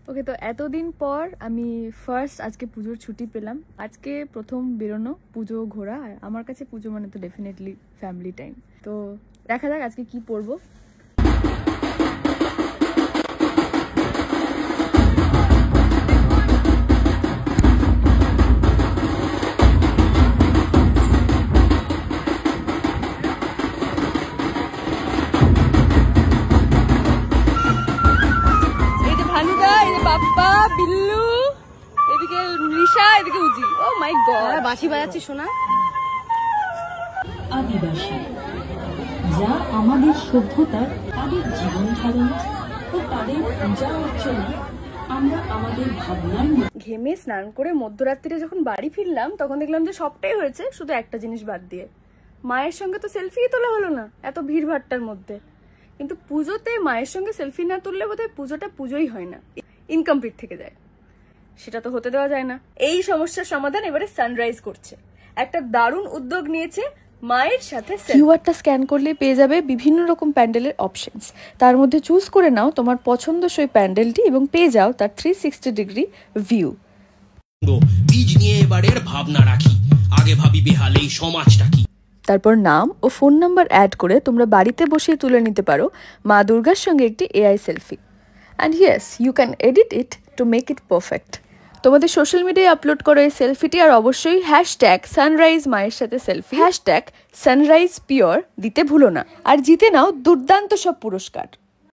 ওকে, তো এতদিন পর আমি ফার্স্ট আজকে পুজোর ছুটি পেলাম। আজকে প্রথম বেরোনো পুজো ঘোরা, আর আমার কাছে পুজো মানে তো ডেফিনেটলি ফ্যামিলি টাইম। তো দেখা যাক আজকে কি পরবো। বাপ্পা, বিল্লু, এদিকে রিশা, এদিকে উজি। ও মাই গড, বাঁশি বাজাচ্ছি শোনা। আদিবাসী, যা আমাদের সভ্যতার, তাদের জীবন ধারণ ও তাদের পূজা অর্চনা আমরা আমাদের ভাবনার। ঘেমে স্নান করে মধ্যরাত্রিরে যখন বাড়ি ফিরলাম তখন দেখলাম যে সবটাই হয়েছে, শুধু একটা জিনিস বাদ দিয়ে। মায়ের সঙ্গে তো সেলফি তোলা হলো না এত ভিড় ভাট্টার মধ্যে। কিন্তু পুজোতে মায়ের সঙ্গে সেলফি না তুললে বোধহয় পুজোটা পুজোই হয় না, ইনকমপ্লিট থেকে যায়। সেটা তো হতে দেওয়া যায় না। এই সমস্যার সমাধান এবারে সানরাইজ করছে। একটা দারুণ উদ্যোগ নিয়েছে, মায়ের সাথে কিউআরটা স্ক্যান করলে পেয়ে যাবে বিভিন্ন রকম প্যান্ডেলের অপশনস। তার মধ্যে চুজ করে নাও তোমার পছন্দসই প্যান্ডেলটি এবং পেয়ে যাও তার 360 ডিগ্রি ভিউ। বীজ নিয়ে এবারের ভাবনা রাখি, আগে ভাবি বেহালে সমাজটা কি। তারপর নাম ও ফোন নাম্বার অ্যাড করে তোমরা বাড়িতে বসেই তুলে নিতে পারো মা দুর্গার সঙ্গে একটি AI selfie. And yes, you can edit it to make it perfect. তোমাদের সোশ্যাল মিডিয়ায় আপলোড করো এই সেলফিটি, আর অবশ্যই হ্যাশট্যাগ সানরাইজ মায়ের সাথে সেলফি, হ্যাশট্যাগ সানরাইজ পিওর দিতে ভুলো না। আর জিতে নাও দুর্দান্ত সব পুরস্কার।